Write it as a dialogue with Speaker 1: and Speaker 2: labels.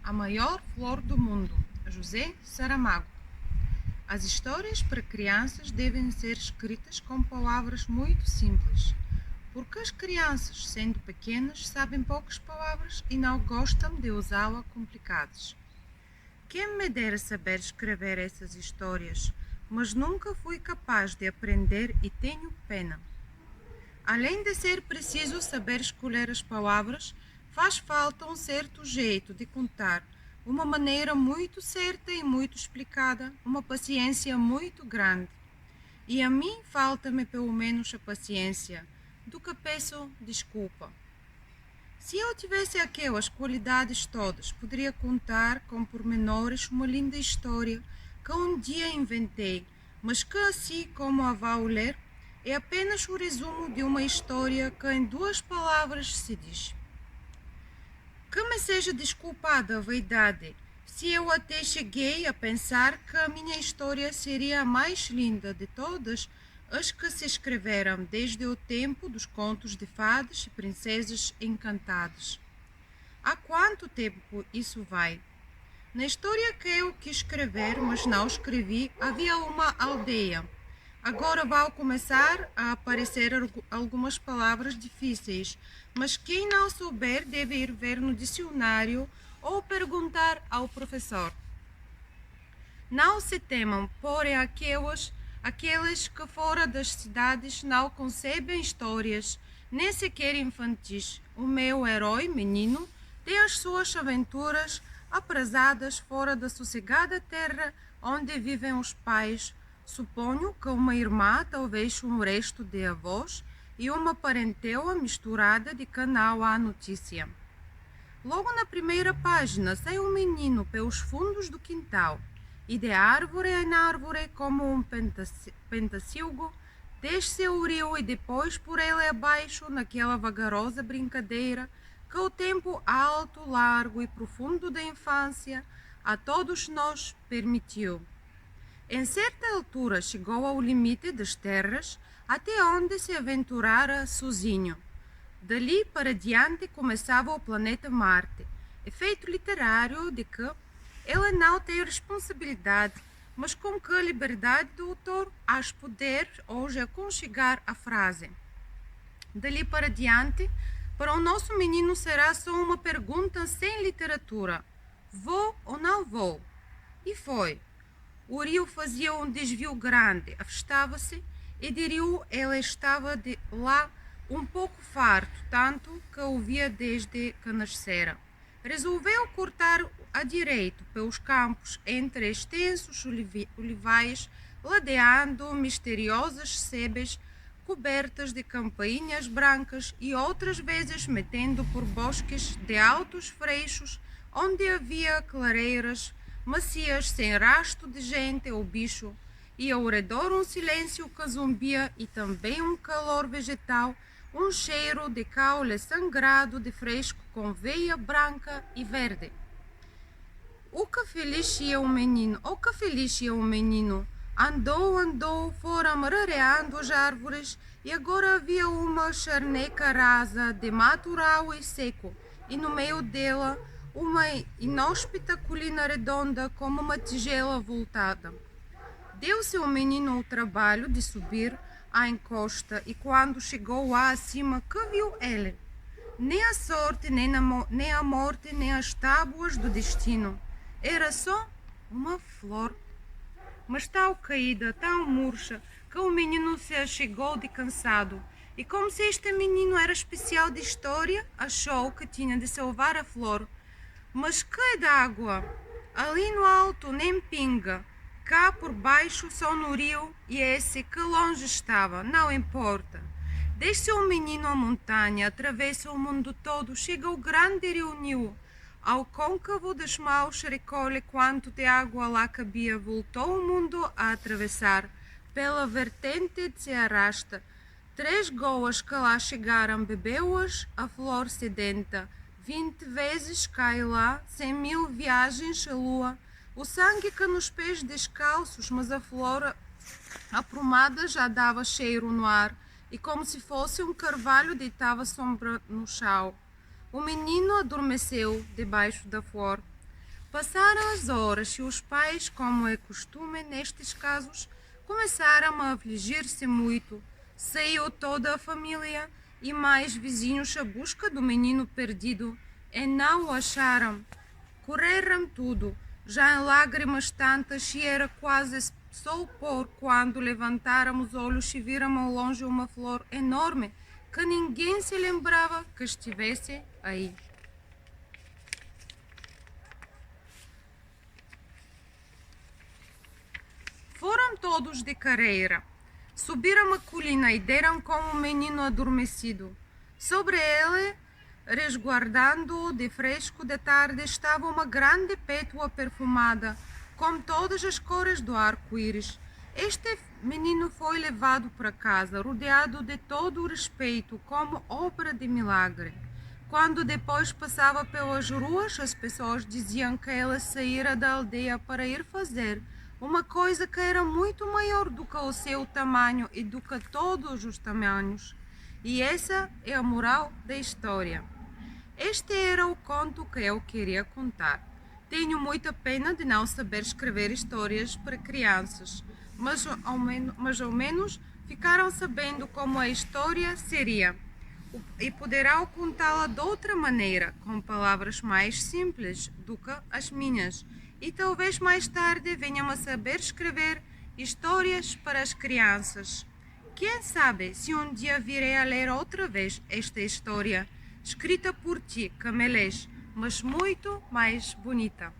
Speaker 1: A Maior Flor do Mundo, José Saramago. As histórias para crianças devem ser escritas com palavras muito simples, porque as crianças, sendo pequenas, sabem poucas palavras e não gostam de usá-las complicadas. Quem me dera saber escrever essas histórias, mas nunca fui capaz de aprender e tenho pena. Além de ser preciso saber escolher as palavras, faz falta um certo jeito de contar, uma maneira muito certa e muito explicada, uma paciência muito grande. E a mim falta-me pelo menos a paciência, do que peço desculpa. Se eu tivesse aquelas qualidades todas, poderia contar com pormenores uma linda história que um dia inventei, mas que, assim como a vou ler, é apenas o resumo de uma história que em 2 palavras se diz. Que me seja desculpada a vaidade, se eu até cheguei a pensar que a minha história seria a mais linda de todas as que se escreveram desde o tempo dos contos de fadas e princesas encantadas. Há quanto tempo isso vai? Na história que eu quis escrever, mas não escrevi, havia uma aldeia. Agora vão começar a aparecer algumas palavras difíceis, mas quem não souber deve ir ver no dicionário ou perguntar ao professor. Não se temam, porém aqueles que fora das cidades não concebem histórias, nem sequer infantis. O meu herói, menino, tem as suas aventuras aprazadas fora da sossegada terra onde vivem os pais. Suponho que uma irmã, talvez um resto de avós, e uma parentela misturada de que não há notícia. Logo na primeira página sai um menino pelos fundos do quintal, e de árvore em árvore, como um pentacilgo, desce o rio e depois por ele abaixo, naquela vagarosa brincadeira que o tempo alto, largo e profundo da infância a todos nós permitiu. Em certa altura chegou ao limite das terras, até onde se aventurara sozinho. Dali para diante começava o planeta Marte, efeito literário de que ele não tem responsabilidade, mas com que a liberdade do autor as poder hoje aconchegar a frase. Dali para diante, para o nosso menino será só uma pergunta sem literatura: vou ou não vou? E foi. O rio fazia um desvio grande, afastava-se e de rio ele estava de lá um pouco farto, tanto que o via desde que nascera. Resolveu cortar à direita pelos campos entre extensos olivais, ladeando misteriosas sebes cobertas de campainhas brancas e outras vezes metendo por bosques de altos freixos onde havia clareiras macias sem rasto de gente ou bicho, e ao redor um silêncio que zumbia e também um calor vegetal, um cheiro de caule sangrado de fresco com veia branca e verde. O que feliz ia o menino, andou, fora rareando as árvores, e agora havia uma charneca rasa de mato rau e seco, e no meio dela uma inóspita colina redonda como uma tigela voltada. Deu-se o menino o trabalho de subir à encosta, e quando chegou lá acima, que viu ele? Nem a sorte, nem a morte, nem as tábuas do destino. Era só uma flor, mas tão caída, tão murcha, que o menino se achegou de cansado. E como se este menino era especial de história, achou que tinha de salvar a flor. Mas que d'água! Ali no alto nem pinga, cá por baixo só no rio, e esse que longe estava, não importa. Desce o menino a montanha, atravessa o mundo todo, chega ao grande rio Nilo. Ao côncavo das mãos recolhe quanto de água lá cabia, voltou o mundo a atravessar, pela vertente se arrasta. 3 goas que lá chegaram bebeu-as a flor sedenta, 20 vezes cai lá, 100.000 viagens a lua, o sangue que nos pés descalços, mas a flor aprumada já dava cheiro no ar, e como se fosse um carvalho deitava sombra no chão. O menino adormeceu debaixo da flor. Passaram as horas e os pais, como é costume nestes casos, começaram a afligir-se muito. Saiu toda a família e mais vizinhos à busca do menino perdido e não o acharam. Correram tudo, já em lágrimas tantas, e era quase só o pôr quando levantaram os olhos e viram ao longe uma flor enorme que ninguém se lembrava que estivesse aí. Foram todos de carreira. Subiram a colina e deram com o menino adormecido. Sobre ele, resguardando-o de fresco de tarde, estava uma grande pétala perfumada, com todas as cores do arco-íris. Este menino foi levado para casa, rodeado de todo o respeito, como obra de milagre. Quando depois passava pelas ruas, as pessoas diziam que ele saíra da aldeia para ir fazer uma coisa que era muito maior do que o seu tamanho e do que todos os tamanhos. E essa é a moral da história. Este era o conto que eu queria contar. Tenho muita pena de não saber escrever histórias para crianças, mas ao menos ficaram sabendo como a história seria e poderão contá-la de outra maneira, com palavras mais simples do que as minhas. E talvez mais tarde venham a saber escrever histórias para as crianças. Quem sabe se um dia virei a ler outra vez esta história, escrita por ti, que me lês, mas muito mais bonita.